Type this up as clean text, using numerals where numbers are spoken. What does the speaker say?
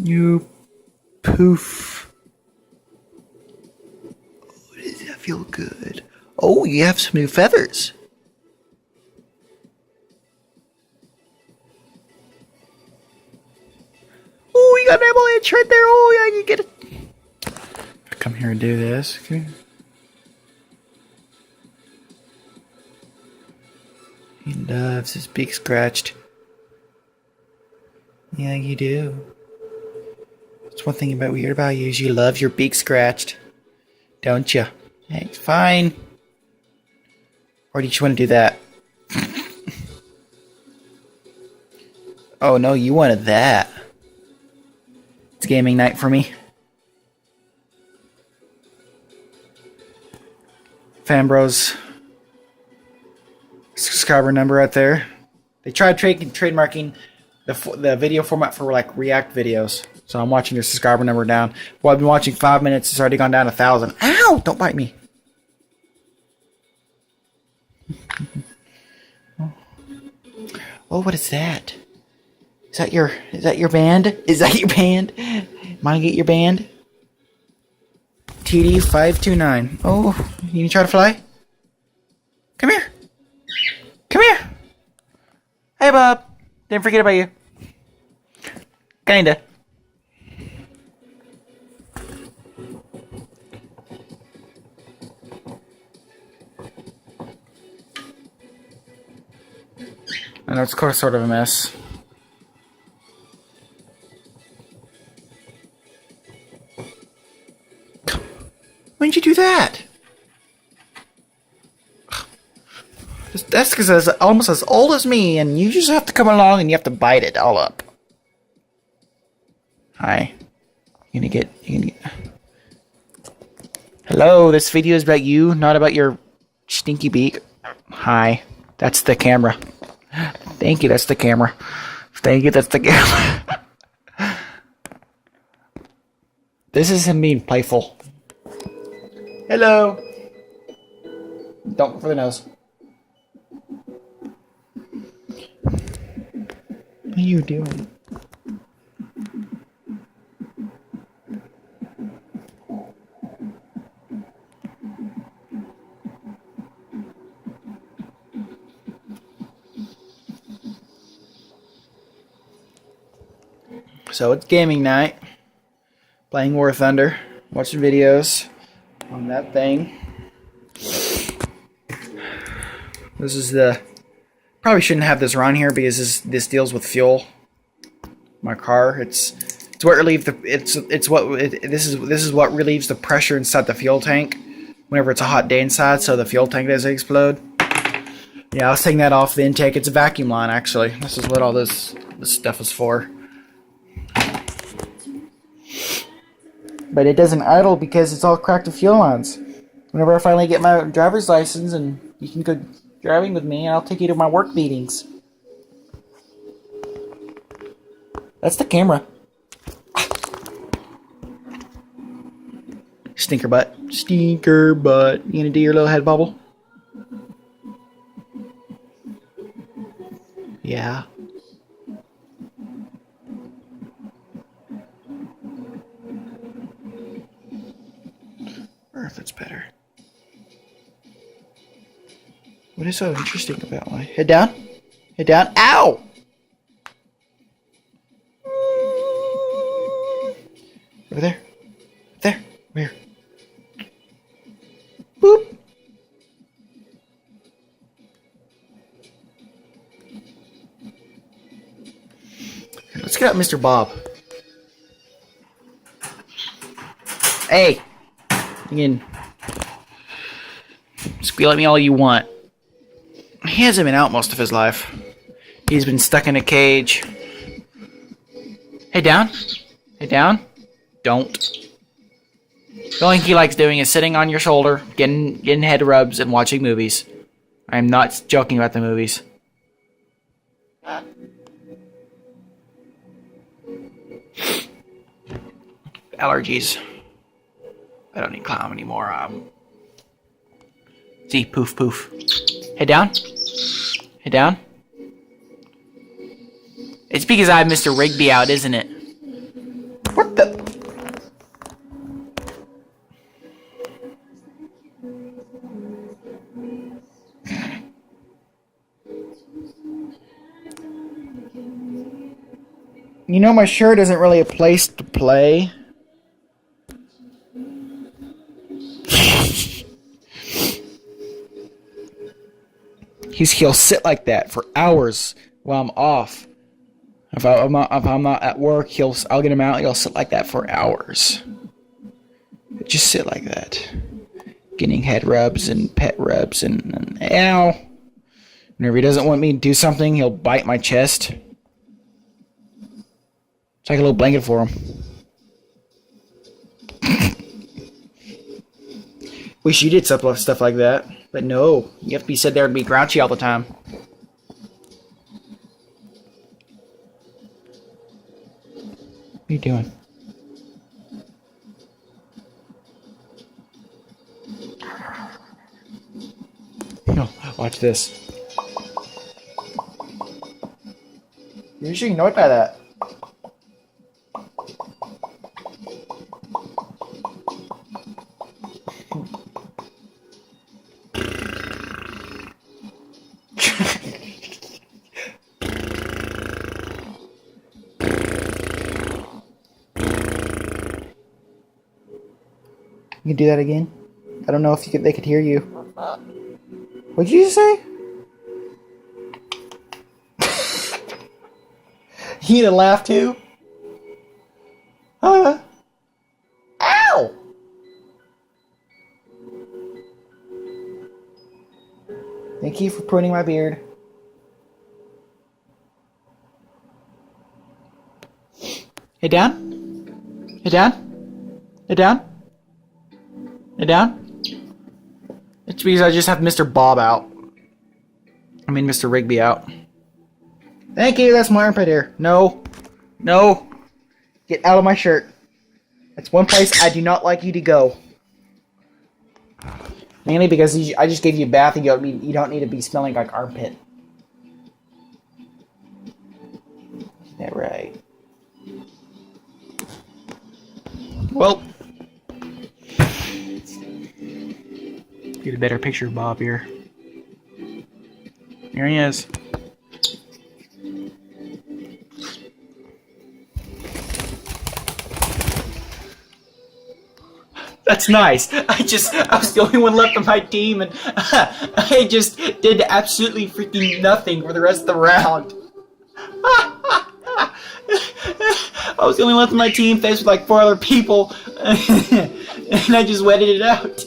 You poof. Oh, does that feel good? Oh, you have some new feathers. Oh, you got an avalanche right there. Oh, yeah, you get it. Come here and do this. Okay. He loves his beak scratched. Yeah, you do. That's one thing about weird about you is you love your beak scratched. Don't you? Hey, it's fine. Or do you just want to do that? Oh no, you wanted that. It's gaming night for me. Fanbros subscriber number right there. They tried trademarking the video format for like React videos. So I'm watching your subscriber number down. Well, I've been watching 5 minutes. It's already gone down 1,000. Ow! Don't bite me. Oh, what is that? Is that your band? Is that your band? Wanna get your band? TD529. Oh, you try to fly? Come here. Come here. Hey, Bob. Didn't forget about you. Kinda. I know it's sort of a mess. When did you do that? That's because it's almost as old as me, and you just have to come along and you have to bite it all up. Hi. You gonna get. Hello, this video is about you, not about your stinky beak. Hi. That's the camera. Thank you, that's the camera. Thank you, that's the camera. This is him being playful. Hello. Don't go for the nose. What are you doing? So it's gaming night. Playing War Thunder. Watching videos on that thing. This is the... Probably shouldn't have this around here because this deals with fuel. My car. It's what relieves the... This is what relieves the pressure inside the fuel tank whenever it's a hot day inside, so the fuel tank doesn't explode. Yeah, I was taking that off the intake. It's a vacuum line, actually. This is what all this stuff is for. But it doesn't idle because it's all cracked to fuel lines. Whenever I finally get my driver's license and you can go driving with me, I'll take you to my work meetings. That's the camera. Stinker butt. Stinker butt. You gonna do your little head bubble? Yeah. Earth, it's better. What is so interesting about my head down? Head down. Ow! Over there. There. Where? Boop. Let's get out Mr. Bob. Hey! You can squeal at me all you want. He hasn't been out most of his life. He's been stuck in a cage. Hey, down. Hey, down. Don't. The only thing he likes doing is sitting on your shoulder, getting head rubs, and watching movies. I'm not joking about the movies. Allergies. I don't need clown anymore. See, poof, poof. Head down. Head down. It's because I have Mr. Rigby out, isn't it? You know, my shirt isn't really a place to play. He'll sit like that for hours while I'm off. If I'm not at work, I'll get him out. He'll sit like that for hours. Just sit like that, getting head rubs and pet rubs and ow. Whenever he doesn't want me to do something, he'll bite my chest. It's like a little blanket for him. Wish you did stuff like that, but no, you have to be sit there and be grouchy all the time. What are you doing? No, watch this. You're usually annoyed by that. You can do that again? I don't know if they could hear you. What'd you say? You need to laugh too? Huh? Ow! Thank you for pruning my beard. Hey, down? Hey, down? Hey, down? Hey, down? It's because I just have Mr. Bob out. I mean, Mr. Rigby out. Thank you, that's my armpit hair. No. No. Get out of my shirt. That's one place I do not like you to go. Mainly because I just gave you a bath and you don't need to be smelling like armpit. Is that right? Well. Get a better picture of Bob here. Here he is. That's nice. I was the only one left on my team, and I just did absolutely freaking nothing for the rest of the round. I was the only one left on my team, faced with like 4 other people, and I just wetted it out.